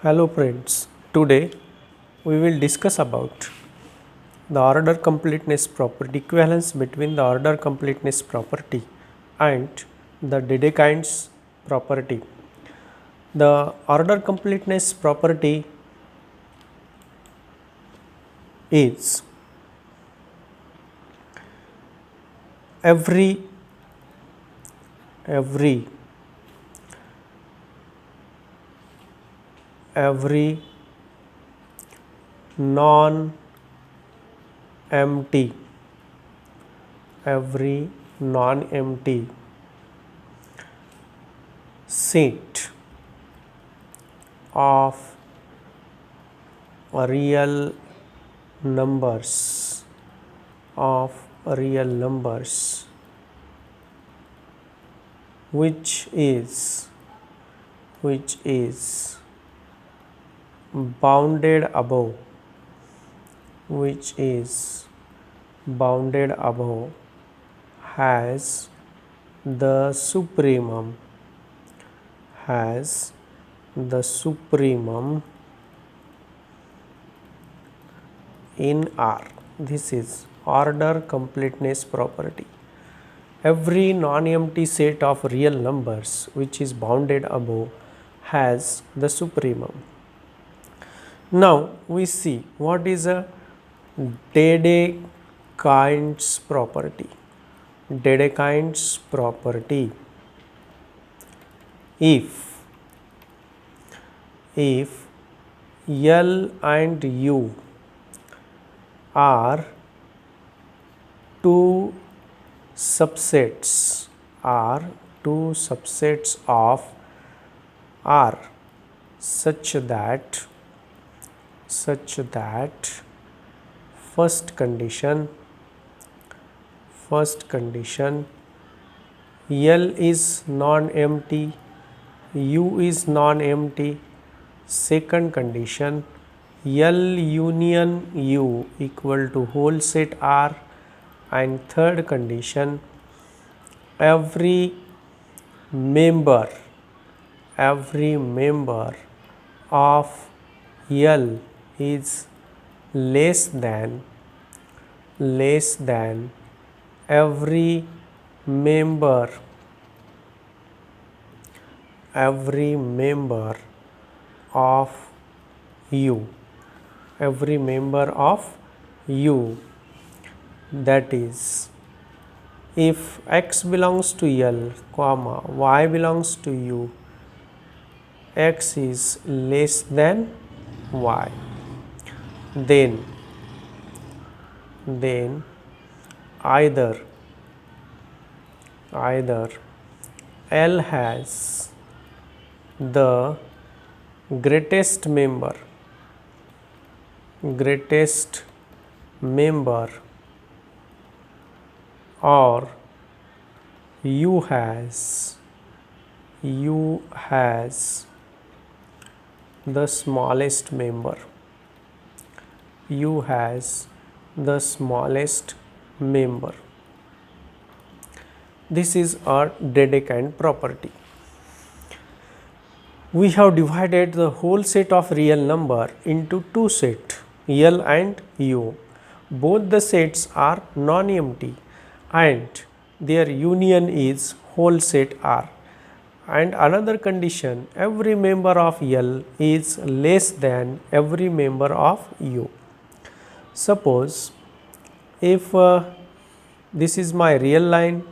Hello friends, today we will discuss about the order completeness property, equivalence between the order completeness property and the Dedekind's property. The order completeness property is every every every non empty every non empty set of real numbers of real numbers which is bounded above which is bounded above has the supremum in R. This is order completeness property. Every non-empty set of real numbers which is bounded above has the supremum. Now we see what is a Dedekind's property. Dedekind's property. If L and U are two subsets of R such that first condition L is non-empty, U is non-empty. Second condition L union U equal to whole set R, and third condition every member of L is less than every member of U, that is, if x belongs to L, comma y belongs to U, x is less than y, then either L has the greatest member or U has the smallest member. This is our Dedekind property. We have divided the whole set of real number into two sets, L and U. Both the sets are non-empty and their union is whole set R. And another condition, every member of L is less than every member of U. Suppose if this is my real line,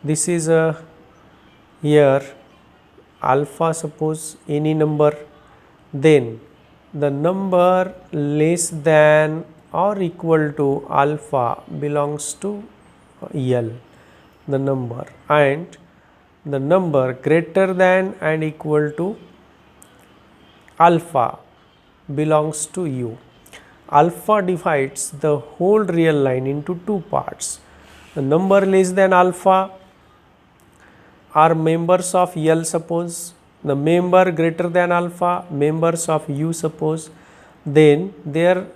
this is here alpha, suppose any number, then the number less than or equal to alpha belongs to L, the number, and the number greater than and equal to alpha belongs to U. Alpha divides the whole real line into two parts. The number less than alpha are members of L, suppose, the member greater than alpha members of U, suppose, then there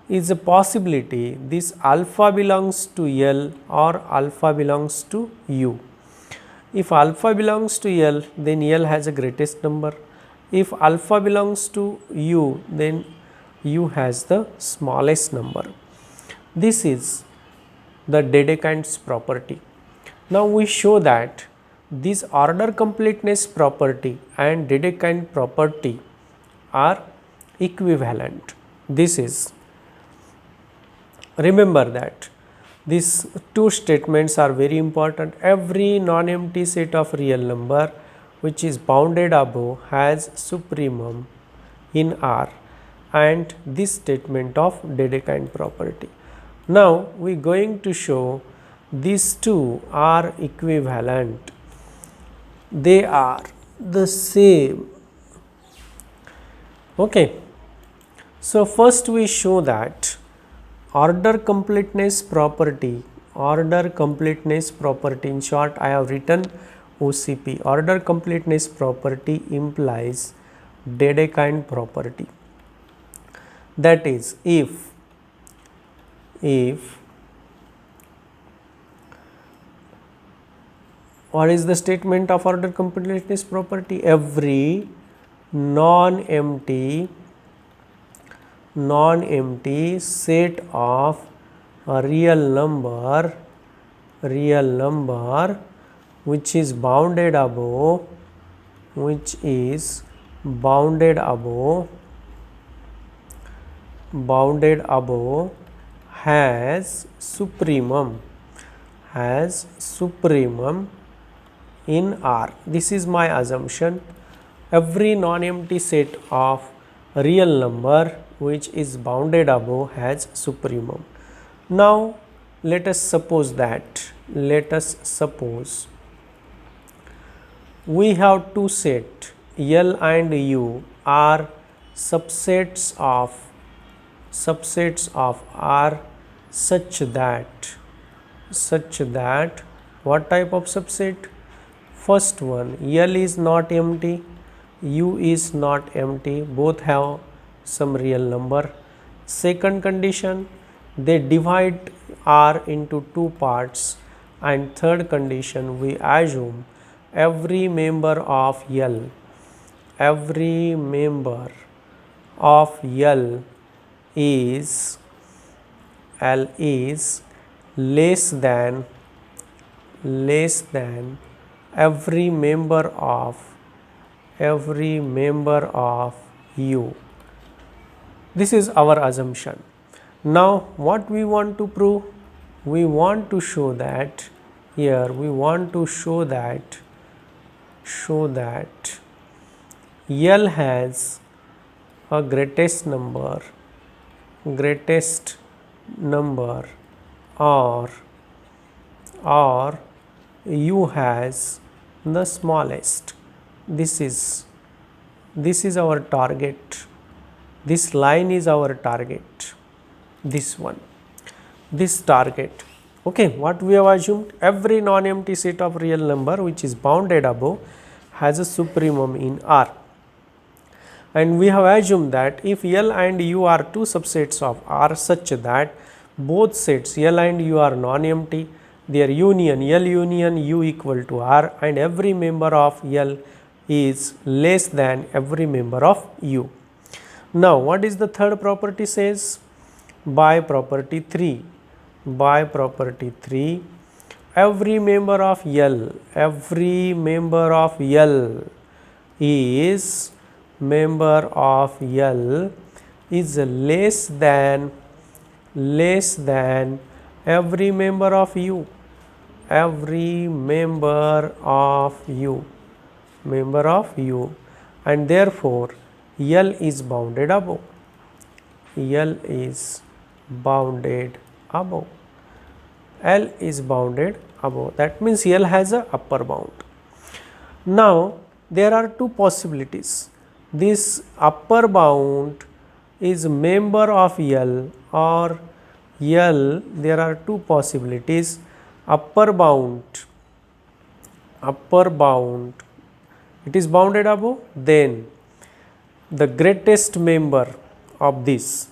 is a possibility this alpha belongs to L or alpha belongs to U. If alpha belongs to L, then L has a greatest number. If alpha belongs to U, then U has the smallest number. This is the Dedekind's property. Now we show that this order completeness property and Dedekind property are equivalent. This is, remember that these two statements are very important. Every non-empty set of real number which is bounded above has supremum in R, and this statement of Dedekind property. Now we are going to show these two are equivalent. They are the same. Okay. So first we show that order completeness property, in short I have written OCP, order completeness property implies Dedekind property. That is, if what is the statement of order completeness property? Every non-empty set of a real number which is bounded above has supremum in R. This is my assumption. Every non-empty set of real number which is bounded above has supremum. Now let us suppose we have two sets, L and U are subsets of R such that what type of subset? First one, L is not empty, U is not empty, both have some real number. Second condition, they divide R into two parts, and third condition, we assume every member of L is less than every member of U. This is our assumption. Now what we want to prove? We want to show that L has a greatest number or U has the smallest. This is our target. This line is our target. This target. Okay, what we have assumed? Every non-empty set of real number which is bounded above has a supremum in R. And we have assumed that if L and U are two subsets of R such that both sets L and U are non-empty, their union L union U equal to R, and every member of L is less than every member of U. Now what is the third property says? By property 3, every member of L is less than every member of U. And therefore L is bounded above. L is bounded above. That means L has a upper bound. Now there are two possibilities. This upper bound is member of L or L. There are two possibilities. Upper bound, it is bounded above, then the greatest member of this.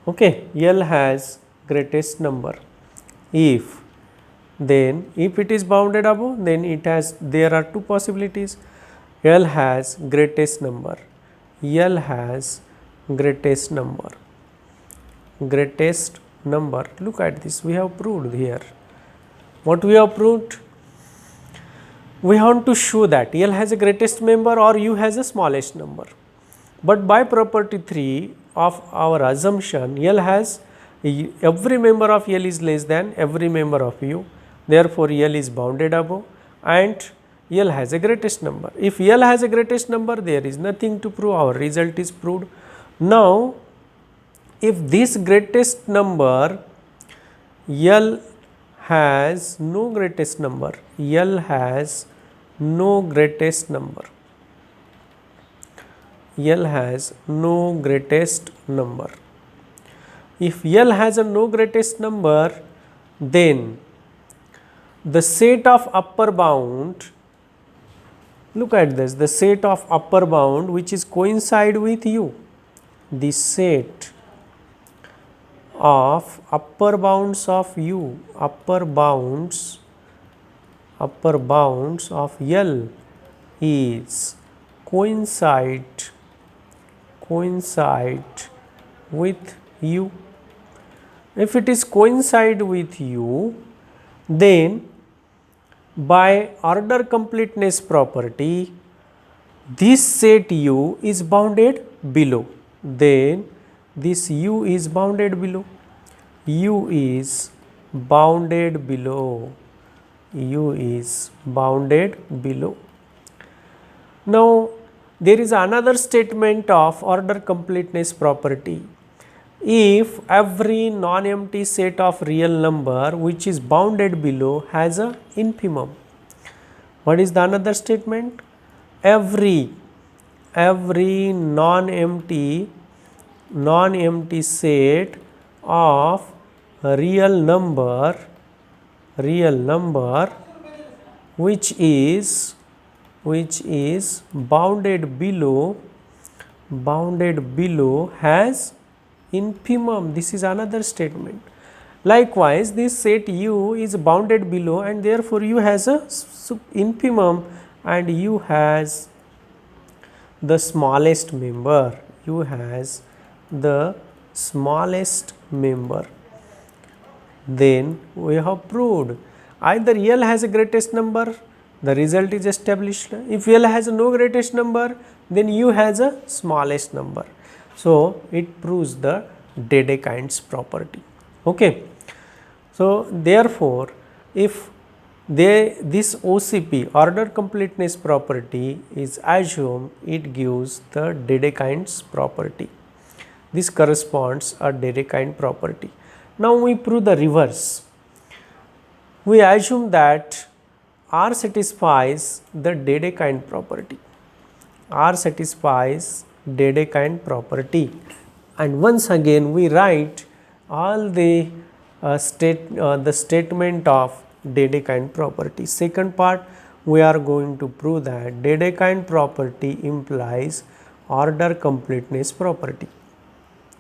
Okay, L has greatest number. If it is bounded above, then there are two possibilities. L has greatest number. L has greatest number. Greatest number. Look at this. We have proved here. What we have proved? We want to show that L has a greatest number or U has a smallest number. But by property 3 of our assumption, L has every member of L is less than every member of U. Therefore, L is bounded above and L has a greatest number. If L has a greatest number, there is nothing to prove. Our result is proved. Now, if this greatest number L has no greatest number, L has no greatest number, L has no greatest number. If L has a no greatest number, then the set of upper bound, look at this, the set of upper bound which is coincide with U, the set of upper bounds of U, upper bounds of L is coincide with U. If it is coincide with U, then by order completeness property, this set U is bounded below. Then this U is bounded below. U is bounded below. U is bounded below. Now, there is another statement of order completeness property. If every non-empty set of real number which is bounded below has a infimum. What is the another statement? Every non-empty set of real number which is bounded below has infimum. This is another statement. Likewise, this set U is bounded below and therefore U has a infimum and U has the smallest member. U has the smallest member. Then we have proved either L has a greatest number, the result is established. If L has no greatest number, then U has a smallest number. So, it proves the Dedekind's property. Okay. So, therefore, if this OCP, order completeness property, is assumed, it gives the Dedekind's property. This corresponds a Dedekind property. Now, we prove the reverse. We assume that R satisfies the Dedekind property. R satisfies Dedekind property, and once again we write all the statement of Dedekind property. Second part, we are going to prove that Dedekind property implies order completeness property.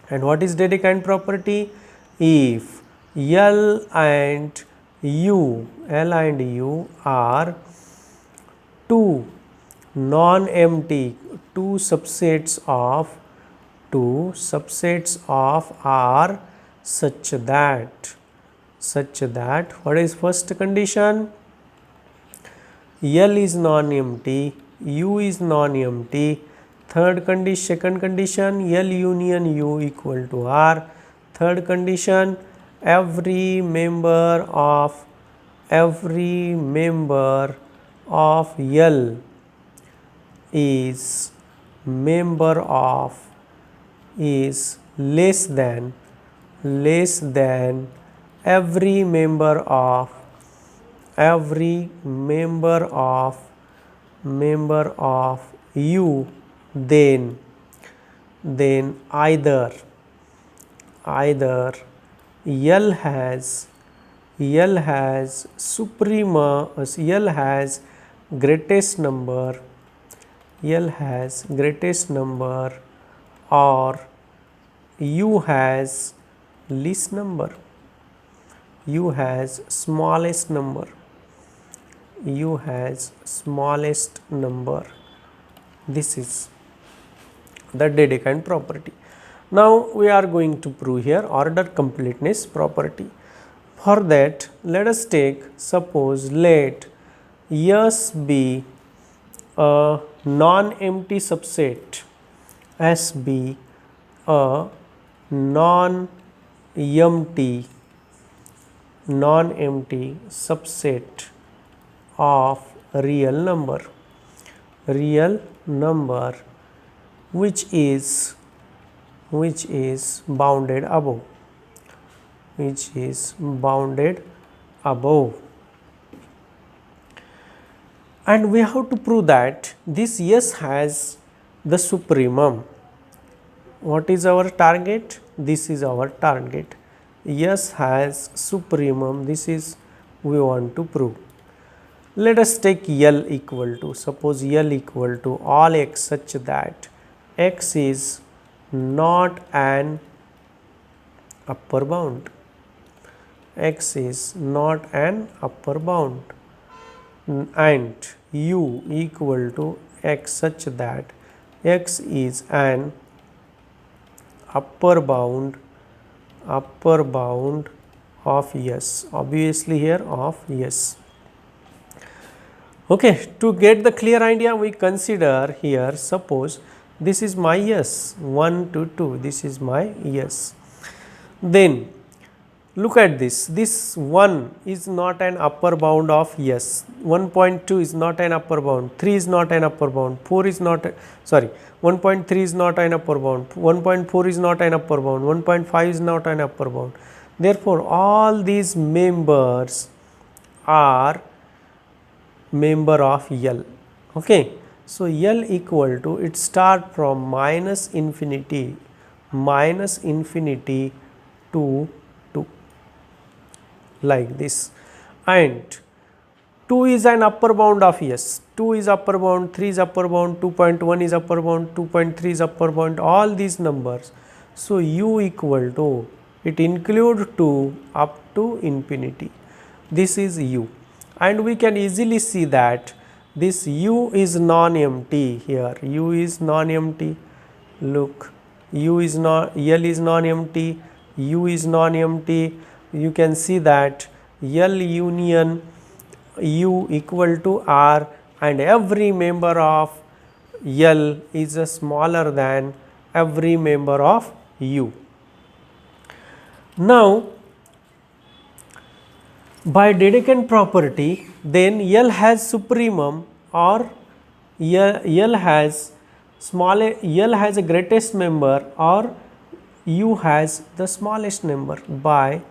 And what is Dedekind property? If L and U are two non-empty, two subsets of R such that what is first condition? L is non-empty, U is non-empty. Third condition, second condition, L union U equal to R. Third condition, every member of L is less than every member of U, then either L has greatest number or U has least number, U has smallest number, This is the Dedekind property. Now we are going to prove here order completeness property. For that, let us take, suppose let S be a non-empty subset, S be a non-empty subset of real number which is bounded above, and we have to prove that this S has the supremum. What is our target? This is our target. S has supremum. This is we want to prove. Let us take L equal to, suppose L equal to all x such that x is not an upper bound. X is not an upper bound, and u equal to x such that x is an upper bound of S, obviously here of S. Okay, to get the clear idea, we consider here, suppose this is my S, 1 to 2, this is my S. Then look at this, this 1 is not an upper bound of S, 1.2 is not an upper bound, 3 is not an upper bound, 4 is not, 1.3 is not an upper bound, 1.4 is not an upper bound, 1.5 is not an upper bound. Therefore, all these members are member of L. Okay. So, L equal to, it start from minus infinity to 2 like this, and 2 is an upper bound of S, 2 is upper bound, 3 is upper bound, 2.1 is upper bound, 2.3 is upper bound, all these numbers. So, U equal to, it include 2 up to infinity, this is U, and we can easily see that this U is non-empty here, U is non-empty, look, U is not, L is non-empty, U is non-empty, you can see that L union U equal to R, and every member of L is smaller than every member of U. Now, by Dedekind property, then L has supremum, or L has L has a greatest member, or U has the smallest number. By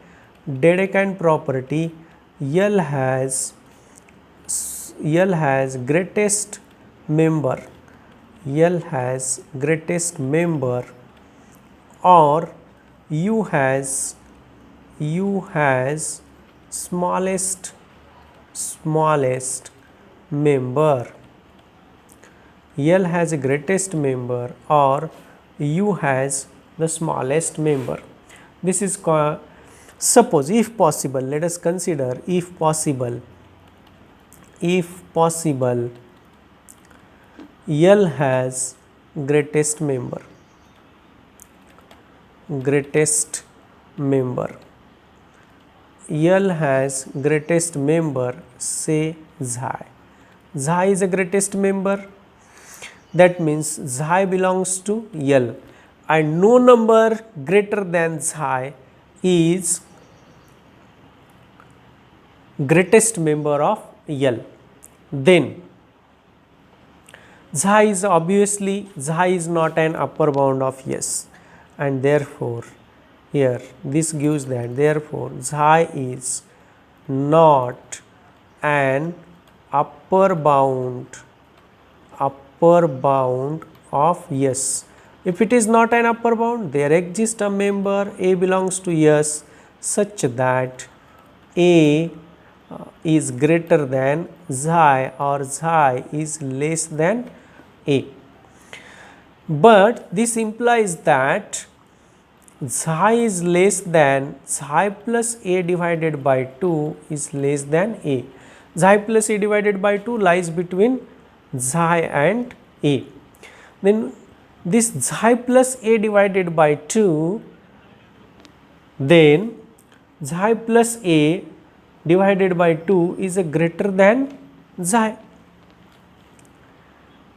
Dedekind property, L has greatest member, L has greatest member, or U has smallest member. L has a greatest member, or U has the smallest member. This is called, suppose, if possible, let us consider, if possible, L has greatest member, L has greatest member, say xi. Xi is a greatest member, that means xi belongs to L, and no number greater than xi is greatest member of L. Then xi is obviously, xi is not an upper bound of S, and therefore here this gives that, therefore xi is not an upper bound of S. If it is not an upper bound, there exists a member A belongs to S such that A is greater than xi, or xi is less than A. But this implies that xi is less than, xi plus A divided by 2 is less than A. Xi plus A divided by 2 lies between xi and A. then this xi plus a divided by 2, then xi plus a divided by 2 is a greater than xi.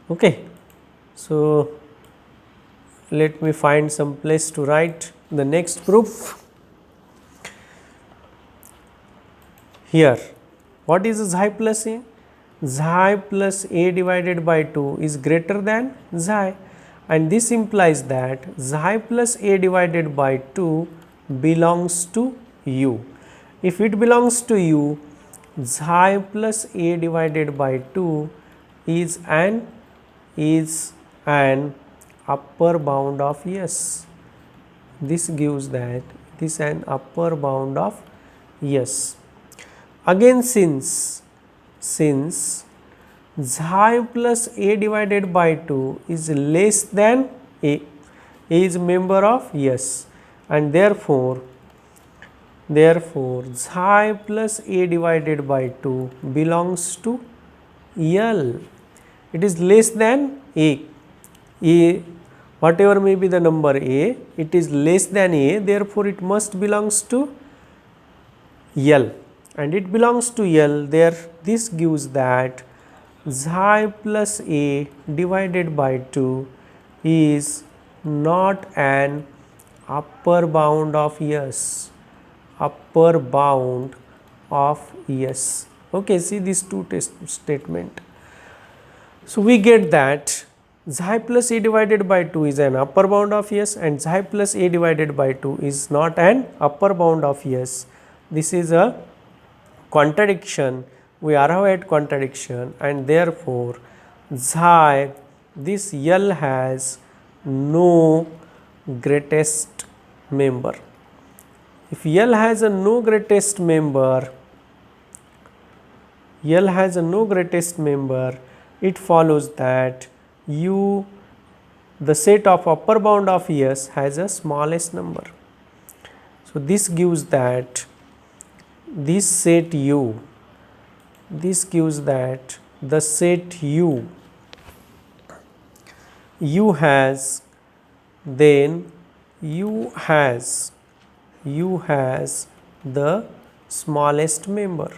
Okay. So, let me find some place to write the next proof. Here, what is xi plus a? Xi plus a divided by 2 is greater than xi, and this implies that xi plus a divided by 2 belongs to u. If it belongs to u, xi plus a divided by 2 is an upper bound of S. This gives that this an upper bound of S. Again, since xi plus a divided by 2 is less than a is member of S, and therefore xi plus a divided by 2 belongs to L. It is less than a. Whatever may be the number a, it is less than a, therefore it must belongs to L, and it belongs to L. This gives that xi plus a divided by 2 is not an upper bound of S. Upper bound of S. Okay, see these two statement. So we get that xi plus a divided by 2 is an upper bound of S, and xi plus a divided by 2 is not an upper bound of S. This is a contradiction. We arrive at contradiction, and therefore xi, this L has no greatest member. If L has a no greatest member, it follows that U, the set of upper bound of S, has a smallest number. So this gives that this set U, this gives that the set U has, then U has the smallest member.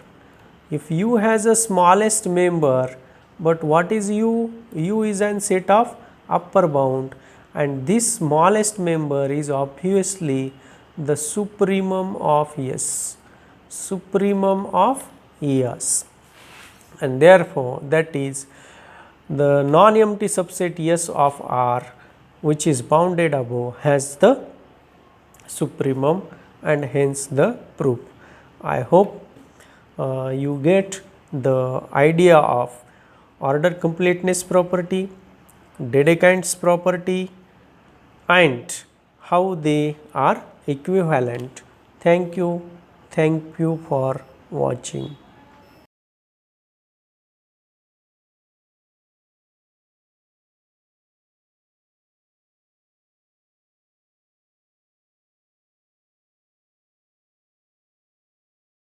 If U has a smallest member, but what is U? U is an set of upper bound, and this smallest member is obviously the supremum of S, and therefore that is the non-empty subset S of R, which is bounded above, has the supremum, and hence the proof. I hope you get the idea of order completeness property, Dedekind's property, and how they are equivalent. Thank you for watching.